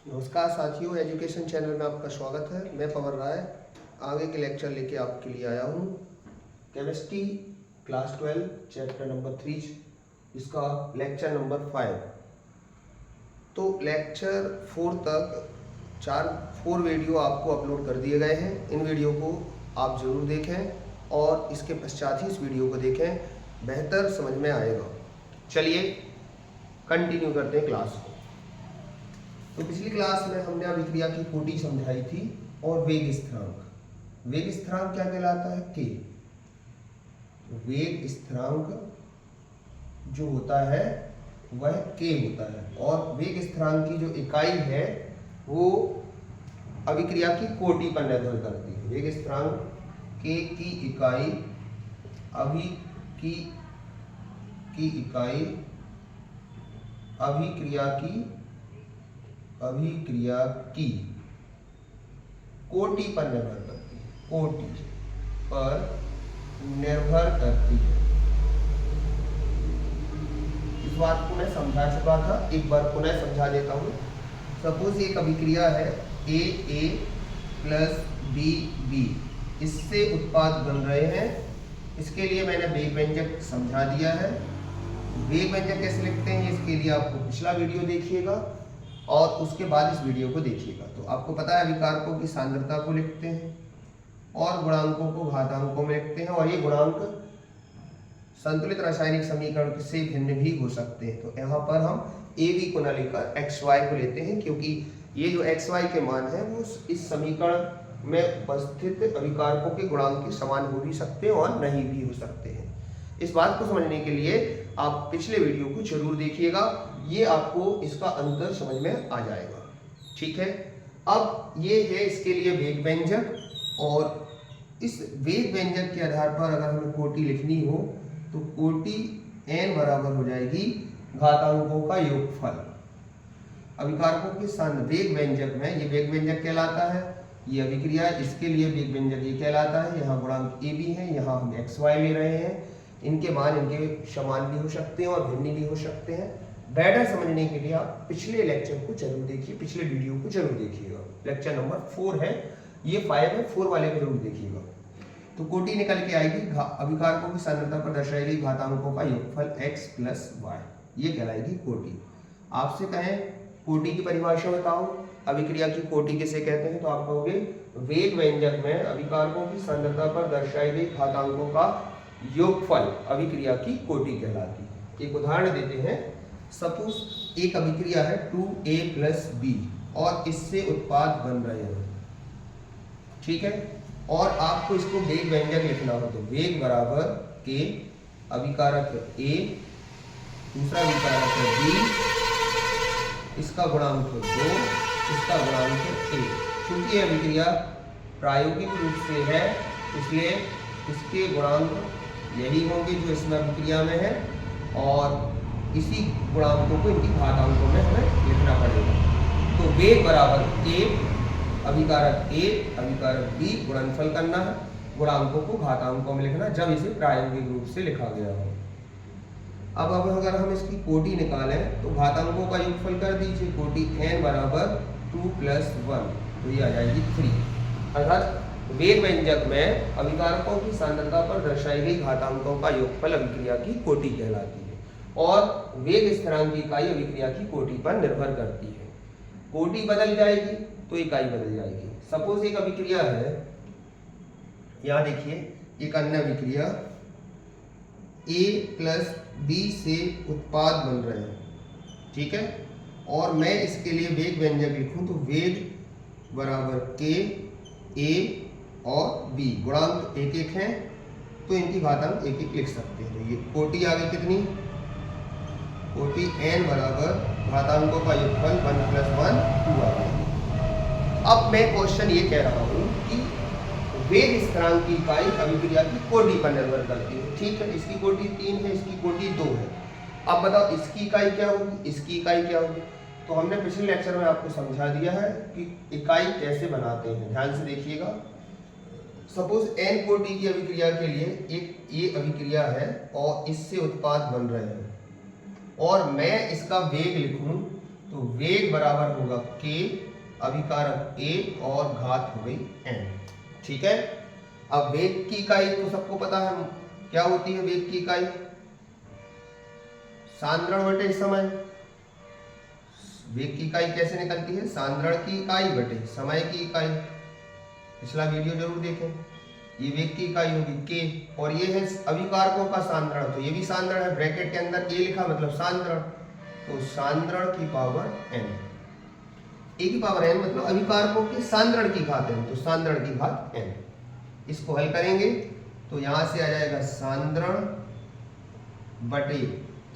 नमस्कार साथियों, education channel में आपका स्वागत है। मैं पवन राय आगे के लेक्चर लेके आपके लिए आया हूँ। केमिस्ट्री क्लास 12 चैप्टर नंबर 3 इसका लेक्चर नंबर 5। तो लेक्चर 4 तक 4 वीडियो आपको अपलोड कर दिए गए हैं। इन वीडियो को आप ज़रूर देखें और इसके पश्चात ही इस वीडियो को देखें, बेहतर समझ में आएगा। चलिए कंटिन्यू करते हैं क्लास को। तो पिछली क्लास में हमने अभिक्रिया की कोटि समझाई थी और वेग स्थिरांक। वेग स्थिरांक क्या कहलाता है? के। वेग स्थिरांक जो होता है वह के होता है और वेग स्थिरांक की जो इकाई है वो अभिक्रिया की कोटि पर निर्भर करती है। वेग स्थिरांक के की इकाई अभिक्रिया की कोटि पर निर्भर करती है। कोटि पर निर्भर करती है। इस बात को मैं समझा चुका था, एक बार पुनः समझा देता हूँ। सपोज एक अभिक्रिया है ए प्लस बी, इससे उत्पाद बन रहे हैं। इसके लिए मैंने वेग व्यंजक समझा दिया है। वेग व्यंजक कैसे लिखते हैं इसके लिए आपको पिछला वीडियो देखिएगा और उसके बाद इस वीडियो को देखिएगा। तो आपको पता है अभिकारकों की सांद्रता को लिखते हैं और गुणांकों को घातांकों में लिखते हैं, और ये गुणांक संतुलित रासायनिक समीकरण से भिन्न भी हो सकते हैं। तो यहाँ पर हम ए बी को न लेकर एक्स वाई को लेते हैं, क्योंकि ये जो एक्स वाई के मान है वो इस समीकरण में उपस्थित अभिकारकों के गुणांक के समान हो भी सकते हैं और नहीं भी हो सकते हैं। इस बात को समझने के लिए आप पिछले वीडियो को जरूर देखिएगा, ये आपको इसका अंतर समझ में आ जाएगा। ठीक है, अब ये है इसके लिए वेग व्यंजक, और इस वेग व्यंजक के आधार पर अगर हमें कोटि लिखनी हो तो कोटि n बराबर हो जाएगी घातांकों का योगफल। अभिकारकों के वेग व्यंजक में ये वेग व्यंजक कहलाता है। ये अभिक्रिया, इसके लिए वेग व्यंजक ये कहलाता है। यहाँ गुणांक ए बी है, यहाँ हम एक्स वाई ले रहे हैं। इनके मान इनके समान भी हो सकते हैं और भिन्न भी हो सकते हैं। बेटर समझने के लिए आप पिछले लेक्चर को जरूर देखिए, पिछले वीडियो को जरूर देखिएगा। लेक्चर नंबर 4 है, ये 5 है, 4 वाले को जरूर देखिएगा। तो कोटि निकल के आएगी अभिकारकों की सांद्रता पर दर्शाई गई घातांकों का योगफल x प्लस वाई, ये कहलाएगी कोटि। आपसे कहें कोटि की परिभाषा बताओ, अभिक्रिया की कोटि किसे कहते हैं, तो आप कहोगे वेग व्यंजक में अभिकारकों की सांद्रता पर दर्शाई गई घातांकों का योगफल अभिक्रिया की कोटि कहलाती है। एक उदाहरण देते हैं। सपोज एक अभिक्रिया है 2a प्लस बी और इससे उत्पाद बन रहे हैं। ठीक है, और आपको इसको वेग व्यंजक लिखना हो तो वेग बराबर के, अभिकारक a, दूसरा अभिकारक है b, इसका गुणांक है 2, इसका गुणांक है a। चूंकि यह अभिक्रिया प्रायोगिक रूप से है इसलिए इसके गुणांक यही होंगे जो इसमें अभिक्रिया में है, और इसी गुणांकों को इनकी घातांकों में हमें लिखना पड़ेगा। तो वेग बराबर a, अभिकारक a, अभिकारक b, गुणनफल करना है, गुणांकों को घातांकों में लिखना जब इसे प्रायोगिक रूप से लिखा गया हो। अब अगर हम इसकी कोटि निकालें तो घातांकों का योगफल कर दीजिए। कोटि n बराबर 2 प्लस 1, तो ये आ जाएगी 3। अर्थात वेग व्यंजक में अभिकारकों की सांद्रता पर दर्शाई गई घातांकों का योगफल अभिक्रिया की कोटि कहलाती है, और वेग स्थिरांक की इकाई अभिक्रिया की कोटि पर निर्भर करती है। कोटि बदल जाएगी तो इकाई बदल जाएगी। सपोज एक अभिक्रिया है, यहाँ देखिए एक अन्य अभिक्रिया a प्लस बी से उत्पाद बन रहे हैं। ठीक है, और मैं इसके लिए वेग व्यंजक लिखूं तो वेग बराबर के, a और b, गुणांक एक एक हैं तो इनकी घातांक एक एक लिख सकते हैं। ये कोटि आ गई कितनी? कोटि n बराबर घातांकों का योगफल 1 प्लस 1 2 आ गई। अब मैं क्वेश्चन ये कह रहा हूँ कि वेग स्थिरांक की इकाई अभिक्रिया की कोटि पर निर्भर करती है। ठीक है, इसकी कोटि 3 है, इसकी कोटि 2 है। अब बताओ इसकी इकाई क्या होगी, इसकी इकाई क्या होगी। तो हमने पिछले लेक्चर में आपको समझा दिया है कि इकाई कैसे बनाते हैं, ध्यान से देखिएगा। सपोज n कोटि की अभिक्रिया के लिए एक ये अभिक्रिया है और इससे उत्पाद बन रहे हैं, और मैं इसका वेग लिखूं तो वेग बराबर होगा k, अभिकारक a और घात हो गई n। ठीक है। अब वेग की इकाई तो सबको पता है क्या होती है। वेग की इकाई सांद्रण बटे समय। वेग की इकाई कैसे निकलती है? सांद्रण की इकाई बटे समय की इकाई। पिछला वीडियो जरूर देखें। ये वेग की इकाई होगी k, और ये है अभिकारकों का सांद्रण, तो ये भी सांद्रण है। ब्रैकेट के अंदर a लिखा मतलब सांद्रण, तो सांद्रण की पावर n। a की पावर n मतलब अभिकारकों के सांद्रण की घात n, तो सांद्रण की घात n। इसको हल करेंगे तो यहां से आ जाएगा सांद्रण बटे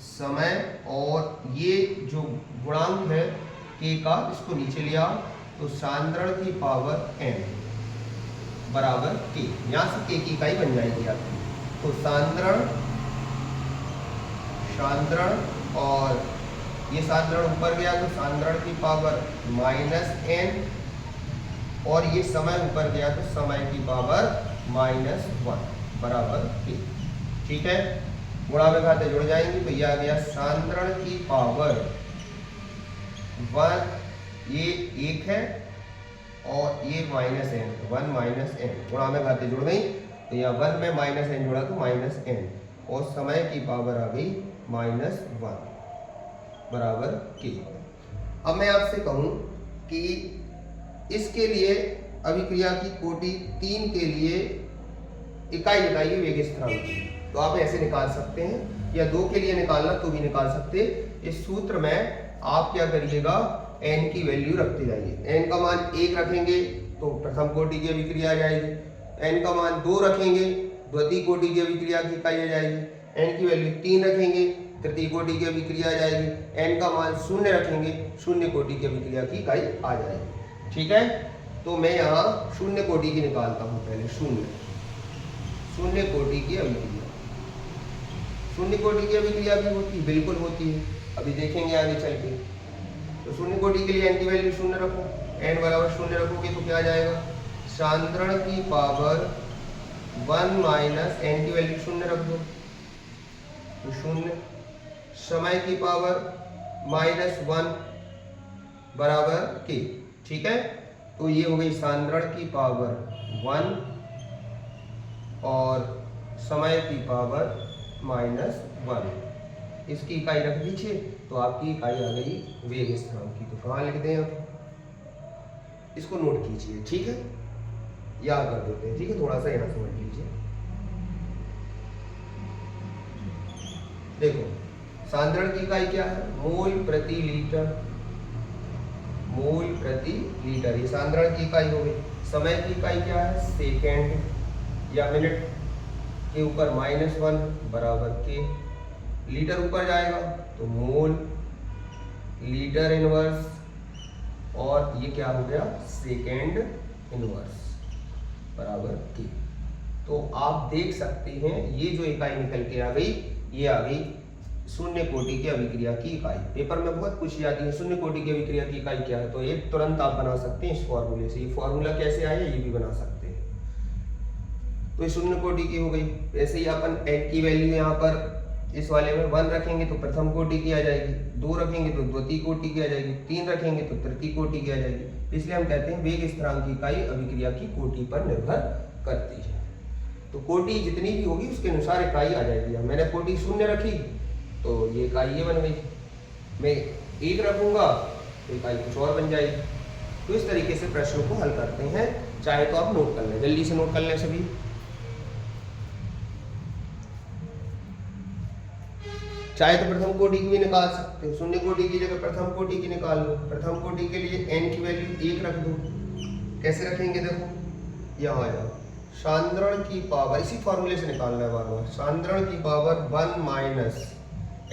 समय, और ये जो गुणांक है k का, इसको नीचे लिया तो सांद्रण की पावर n बराबर k। यहां से k की इकाई बन जाएगी आपकी। तो सांद्रण और ये सांद्रण ऊपर गया तो सांद्रण की पावर -n, और ये समय ऊपर गया तो समय की पावर -1 बराबर k। ठीक है। गुणा में घाते जुड़ जाएंगे तो यह आ गया सांद्रण की पावर 1, ये 1 है और ये -n, 1 -n। गुणा में घाते जुड़ गई तो यह 1 में -n जुड़ा तो -n, और समय की पावर आ गई -1 बराबर k। अब मैं आपसे कहूं कि इसके लिए अभिक्रिया की कोटि 3 के लिए इकाई बताइए वेग स्थिरांक की। तो आप ऐसे निकाल सकते हैं, या 2 के लिए निकालना तो भी निकाल सकते। इस सूत्र में आप क्या करिएगा, n की वैल्यू रखते जाइए। n का मान 1 रखेंगे तो प्रथम कोटि की अभिक्रिया आ जाएगी। n का मान 2 रखेंगे द्वितीय कोटि की अभिक्रिया की इकाई आ जाएगी। n की वैल्यू 3 रखेंगे तृतीय कोटि की अभिक्रिया आ जाएगी। n का मान 0 रखेंगे शून्य कोटि की अभिक्रिया की इकाई आ जाएगी। ठीक है। तो मैं यहाँ शून्य कोटि की निकालता हूँ पहले। शून्य कोटि की अभिक्रिया, शून्य कोटि की अभिक्रिया भी होती है, बिल्कुल होती है, अभी देखेंगे आगे चल के। तो शून्य कोटि के लिए n की वैल्यू 0 रखो, n बराबर 0 रखोगे तो क्या आ जाएगा, सांद्रण की पावर 1 माइनस n की वैल्यू 0 रख दो तो 0, समय की पावर -1 बराबर k। ठीक है। तो ये हो गई सांद्रण की पावर 1 और समय की पावर -1। इसकी इकाई रख दीजिए तो आपकी इकाई आ गई वेग स्थिरांक की। तो कहाँ लिख दें आप, इसको नोट कीजिए। ठीक है, याद कर देते हैं। ठीक है, थोड़ा सा यहाँ समझ लीजिए। देखो सांद्रण की इकाई क्या है, मोल प्रति लीटर। मोल प्रति लीटर ये सांद्रण की इकाई हो गई। समय की इकाई क्या है, सेकेंड या मिनट, के ऊपर -1 बराबर के। लीटर ऊपर जाएगा तो मोल, लीटर इनवर्स, और ये क्या हो गया, सेकेंड इनवर्स बराबर के। तो आप देख सकते हैं ये जो इकाई निकल के आ गई, ये आ गई शून्य कोटि की अभिक्रिया की इकाई। पेपर में बहुत पूछी जाती है शून्य कोटि की अभिक्रिया की इकाई क्या है, तो ये तुरंत आप बना सकते हैं इस फॉर्मूले से। ये फॉर्मूला कैसे आया ये भी बना सकते हैं। तो ये शून्य कोटि की हो गई। ऐसे ही अपन n की वैल्यू यहाँ पर इस वाले में 1 रखेंगे तो प्रथम कोटि की आ जाएगी, 2 रखेंगे तो द्वितीय कोटि की आ जाएगी, 3 रखेंगे तो तृतीय कोटि की आ जाएगी। इसलिए हम कहते हैं वेग स्थिरांक की इकाई अभिक्रिया की कोटि पर निर्भर करती है। तो कोटि जितनी भी होगी उसके अनुसार इकाई आ जाएगी। मैंने कोटि 0 रखी तो ये इकाई ये बन गई, मैं 1 रखूंगा तो इकाई कुछ और बन जाएगी। तो इस तरीके से प्रश्नों को हल करते हैं। चाहे तो आप नोट कर लें, जल्दी से नोट कर लें सभी। चाहे तो प्रथम कोटि की भी निकाल सकते हो, शून्य कोटि की जगह प्रथम कोटि की निकाल लो। प्रथम कोटि के लिए n की वैल्यू 1 रख दो। कैसे रखेंगे, देखो यहाँ आ जाओ, सांद्रण की पावर, इसी फॉर्मूले से निकालना है बार बार, सांद्रण की पावर 1 माइनस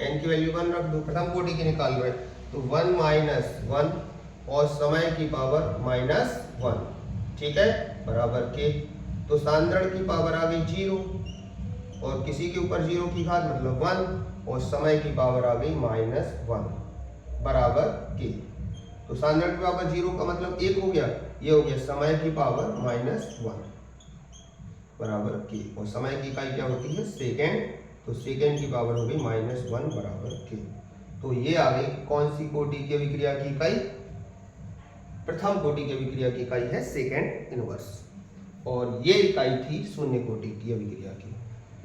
n की वैल्यू 1 रख दो। प्रथम कोटि की निकाल रहे तो 1 माइनस 1 और समय की पावर -1। ठीक है, बराबर के। तो सांद्रण की पावर आ गई 0 और किसी के ऊपर 0 की घात मतलब 1, और समय की पावर आ गई -1 बराबर के। तो सांद्रण की पावर 0 का मतलब 1 हो गया, ये हो गया समय की पावर -1 बराबर के। और समय की इकाई क्या होती है, सेकेंड, तो सेकेंड की पावर हो गई -1 बराबर के। तो ये आ गई कौन सी कोटि की अभिक्रिया की इकाई? प्रथम कोटि की अभिक्रिया की इकाई है सेकेंड इनवर्स, और ये इकाई थी शून्य कोटि की अभिक्रिया की।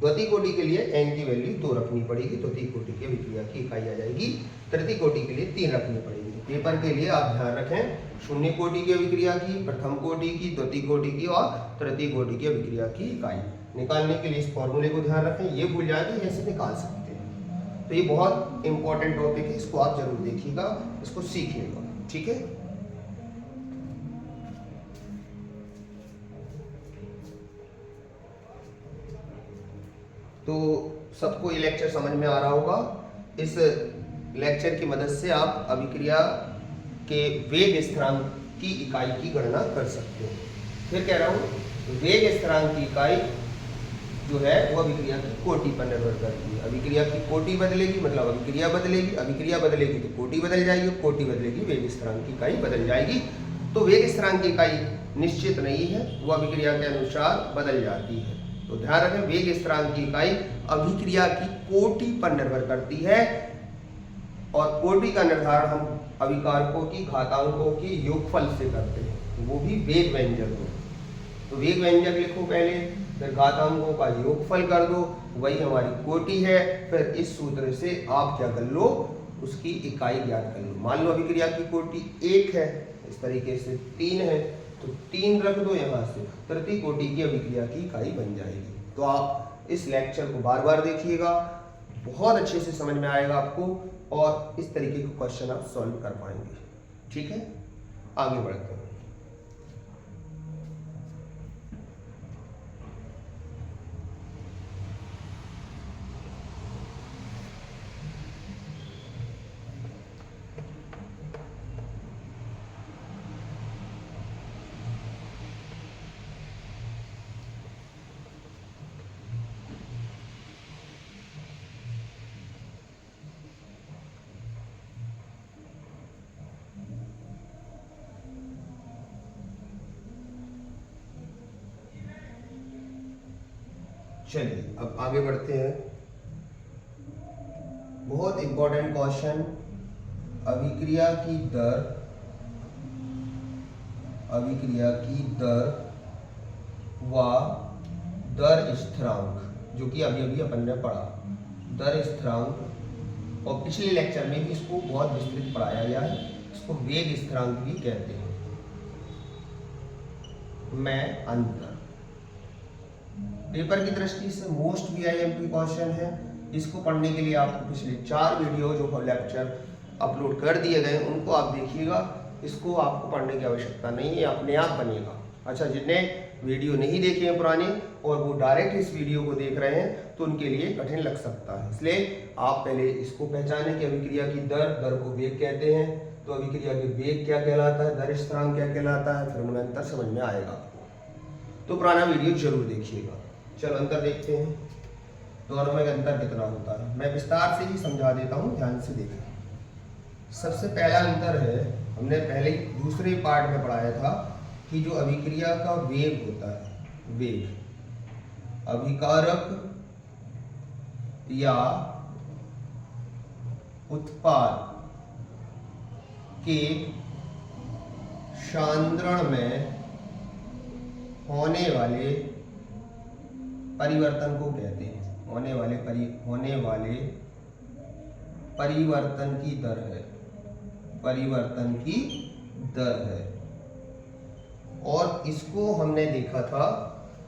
द्वितीय कोटि के लिए n की वैल्यू 2 रखनी पड़ेगी, द्वितीय कोटि की अभिक्रिया की इकाई आ जाएगी। तृतीय कोटि के लिए 3 रखनी पड़ेगी। पेपर के लिए आप ध्यान रखें, शून्य कोटि की अभिक्रिया की, प्रथम कोटि की, द्वितीय कोटि की और तृतीय कोटि की अभिक्रिया की इकाई निकालने के लिए इस फॉर्मूले को ध्यान रखें। ये भूल जाए तो ऐसे निकाल सकते हैं। तो ये बहुत इंपॉर्टेंट टॉपिक है, इसको आप जरूर देखिएगा, इसको सीखिएगा, ठीक है। तो सबको ये लेक्चर समझ में आ रहा होगा। इस लेक्चर की मदद से आप अभिक्रिया के वेग स्थिरांक की इकाई की गणना कर सकते हो। फिर कह रहा हूँ, वेग स्थिरांक की इकाई जो है वो अभिक्रिया की कोटि पर निर्भर करती है। अभिक्रिया की कोटि बदलेगी मतलब अभिक्रिया बदलेगी, अभिक्रिया बदलेगी तो कोटि बदल जाएगी, कोटि बदलेगी वेग स्थिरांक की इकाई बदल जाएगी। तो वेग स्थिरांक की इकाई निश्चित नहीं है, वो अभिक्रिया के अनुसार बदल जाती है। तो ध्यान रखें, वेग स्थिरांक की इकाई अभिक्रिया की कोटि पर निर्भर करती है, और कोटि का निर्धारण हम अभिकारकों की घातांकों के योगफल से करते हैं, वो भी वेग व्यंजक हो। तो वेग व्यंजक लिखो पहले, फिर घातांकों का योगफल कर दो, वही हमारी कोटि है। फिर इस सूत्र से आप क्या कर लो, उसकी इकाई ज्ञात कर लो। मान लो अभिक्रिया की कोटि 1 है, इस तरीके से 3 है, तो 3 रख दो यहाँ से, तृतीय कोटि की अभिक्रिया की इकाई बन जाएगी। तो आप इस लेक्चर को बार बार देखिएगा, बहुत अच्छे से समझ में आएगा आपको, और इस तरीके के क्वेश्चन आप सॉल्व कर पाएंगे, ठीक है। आगे बढ़ते हैं। चलिए अब आगे बढ़ते हैं। बहुत इंपॉर्टेंट क्वेश्चन, अभिक्रिया की दर, अभिक्रिया की दर व दर स्थिरांक, जो कि अभी अभी अपन ने पढ़ा, दर स्थिरांक, और पिछले लेक्चर में भी इसको बहुत विस्तृत पढ़ाया गया है, इसको वेग स्थिरांक भी कहते हैं। मैं अंतर पेपर की दृष्टि से मोस्ट VIMP क्वेश्चन है। इसको पढ़ने के लिए आपको पिछले 4 वीडियो जो लेक्चर अपलोड कर दिए गए उनको आप देखिएगा, इसको आपको पढ़ने की आवश्यकता नहीं है, अपने आप बनेगा। अच्छा, जिनने वीडियो नहीं देखे हैं पुराने और वो डायरेक्ट इस वीडियो को देख रहे हैं तो उनके लिए कठिन लग सकता है, इसलिए आप पहले इसको पहचानें कि अभिक्रिया की दर को वेग कहते हैं। तो अभिक्रिया के वेग क्या कहलाता है, दर स्थिरांक क्या कहलाता है, फिर उनमें अंतर समझ में आएगा आपको। तो पुराना वीडियो जरूर देखिएगा। चलो अंतर देखते हैं, दोनों में अंतर कितना होता है। मैं विस्तार से ही समझा देता हूँ, ध्यान से देखें। सबसे पहला अंतर है, हमने पहले दूसरे पार्ट में पढ़ाया था कि जो अभिक्रिया का वेग होता है, वेग अभिकारक या उत्पाद के सांद्रण में होने वाले परिवर्तन को कहते हैं। होने वाले परिवर्तन की दर है, परिवर्तन की दर है। और इसको हमने देखा था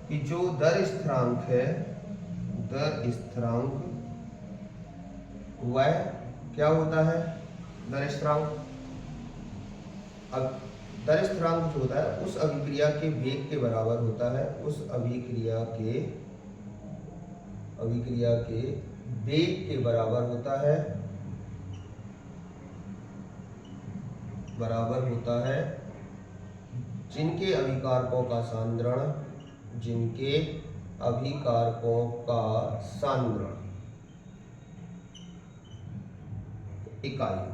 कि जो दर स्थिरांक है, दर स्थिरांक वह क्या होता है, दर स्थिरांक, अब दर स्थिरांक जो होता है उस अभिक्रिया के वेग के बराबर होता है, उस अभिक्रिया के वेग के बराबर होता है, जिनके अभिकारकों का सांद्रण, जिनके अभिकारकों का सांद्रण इकाई।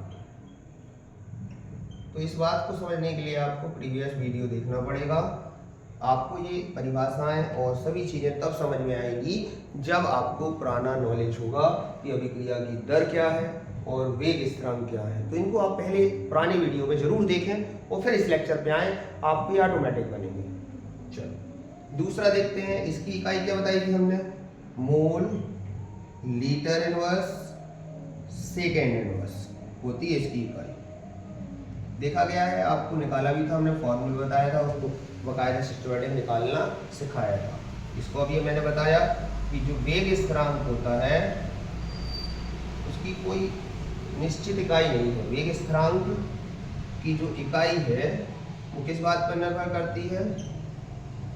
तो इस बात को समझने के लिए आपको प्रीवियस वीडियो देखना पड़ेगा। आपको ये परिभाषाएं और सभी चीजें तब समझ में आएंगी जब आपको पुराना नॉलेज होगा कि अभिक्रिया की दर क्या है, और वेग स्थिरांक क्या है। तो इनको आप पहले पुरानी वीडियो में जरूर देखें और फिर इस लेक्चर पे आए, आपको ये ऑटोमेटिक बनेंगे। चलो दूसरा देखते हैं, इसकी इकाई क्या बताई थी हमने, mole litre inverse second inverse होती है इसकी इकाई। देखा गया है, आपको निकाला भी था, हमने फॉर्मूला बताया था, उसको बाकायदा सिस्टमेटिक निकालना सिखाया था। इसको अभी मैंने बताया कि जो वेग स्थिरांक होता है उसकी कोई निश्चित इकाई नहीं है। वेग स्थिरांक की जो इकाई है वो किस बात पर निर्भर करती है,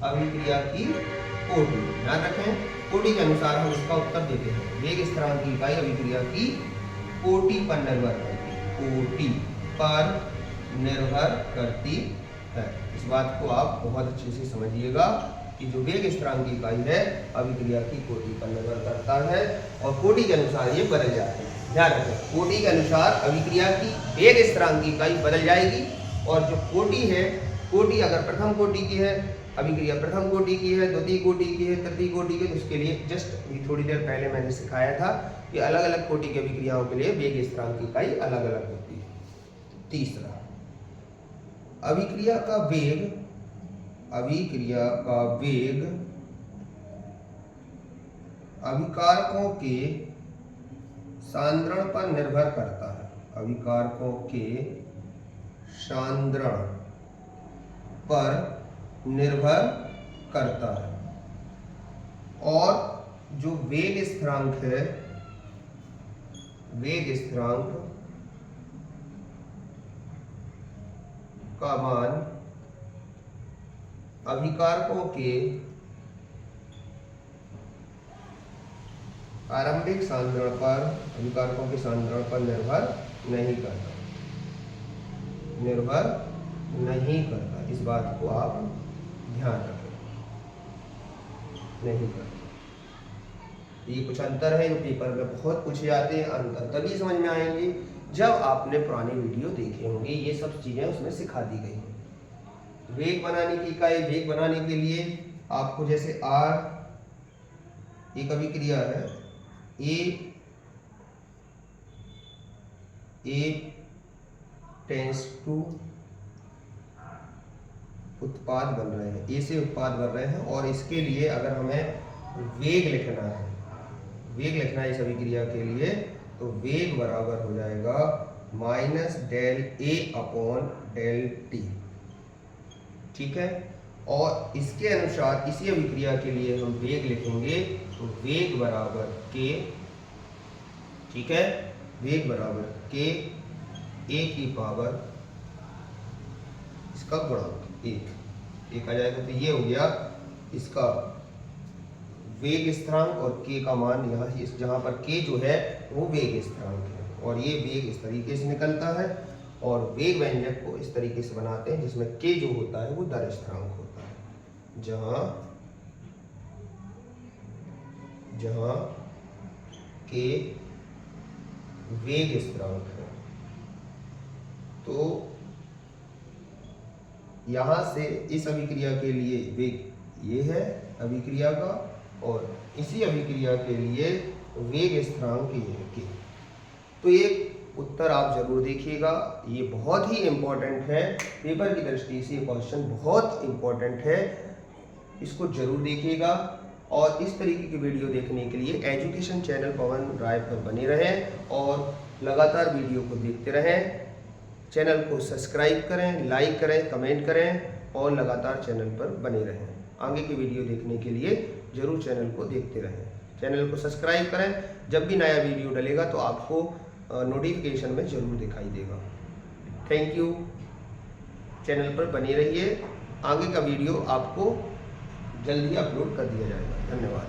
अभिक्रिया की कोटि। ध्यान रखें, कोटि के अनुसार हम इसका उत्तर देते हैं। वेग स्थिरांक की इकाई अभिक्रिया की कोटि पर निर्भर करती है, कोटि पर निर्भर करती है। इस बात को आप बहुत अच्छे से समझिएगा कि जो वेग स्थिरांक की इकाई है अभिक्रिया की कोटि पर निर्भर करता है और कोटि के अनुसार ये बदल जाते हैं। ध्यान रखें, कोटि के अनुसार अभिक्रिया की वेग स्थिरांक की इकाई बदल जाएगी और जो कोटि है, कोटि अगर प्रथम कोटि की है, अभिक्रिया प्रथम कोटि की है, द्वितीय कोटि की है, तृतीय कोटि की, तो उसके लिए जस्ट थोड़ी देर पहले मैंने सिखाया था कि अलग अलग कोटि की अभिक्रियाओं के लिए वेग स्थिरांक की इकाई अलग अलग होती है। तीसरा, अभिक्रिया का वेग, अभिक्रिया का वेग अभिकारकों के सांद्रण पर निर्भर करता है। अभिकारकों के सांद्रण पर निर्भर करता है और जो वेग स्थिरांक है, वेग स्थिरांक का मान अभिकारकों के आरंभिक सांद्रण पर, अभिकारकों के सांद्रण पर निर्भर नहीं करता, निर्भर नहीं करता। इस बात को आप ध्यान रखें, नहीं करता। ये कुछ अंतर है जो पेपर में बहुत पूछे जाते हैं। अंतर तभी समझ में आएंगे जब आपने पुरानी वीडियो देखे होंगे, ये सब चीजें उसमें सिखा दी गई हैं। वेग बनाने की इकाई, वेग बनाने के लिए आपको जैसे R एक अभिक्रिया है, A टेंस टू उत्पाद बन रहे हैं, A से उत्पाद बन रहे हैं और इसके लिए अगर हमें वेग लिखना है, वेग लिखना है इस अभिक्रिया के लिए, तो वेग बराबर हो जाएगा minus del A upon del T। ठीक है, और इसके अनुसार इसी अभिक्रिया के लिए हम वेग लिखेंगे तो वेग बराबर K, ठीक है, वेग बराबर K A की पावर इसका गुणांक एक आ जाएगा। तो ये हो गया इसका वेग स्थिरांक और K का मान यहाँ, जहाँ पर K जो है वो वेग स्थिरांक है और ये वेग इस तरीके से निकलता है और वेग व्यंजक को इस तरीके से बनाते हैं जिसमें K जो होता है वो दर स्थिरांक होता है, जहाँ K वेग स्थिरांक है। तो यहाँ से इस अभिक्रिया के लिए वेग ये है अभिक्रिया का और इसी अभिक्रिया के लिए वेग स्थिरांक ये है K। तो ये उत्तर आप जरूर देखिएगा, ये बहुत ही इम्पोर्टेंट है, पेपर की दृष्टि से ये क्वेश्चन बहुत इम्पोर्टेंट है, इसको जरूर देखिएगा। और इस तरीके की वीडियो देखने के लिए एजुकेशन चैनल पवन राय पर बने रहें और लगातार वीडियो को देखते रहें। चैनल को सब्सक्राइब करें, लाइक करें, कमेंट करें और लगातार चैनल पर बने रहें। आगे की वीडियो देखने के लिए जरूर चैनल को देखते रहें। चैनल को सब्सक्राइब करें, जब भी नया वीडियो डलेगा तो आपको नोटिफिकेशन में जरूर दिखाई देगा। थैंक यू, चैनल पर बने रहिए, आगे का वीडियो आपको जल्दी अपलोड कर दिया जाएगा। धन्यवाद।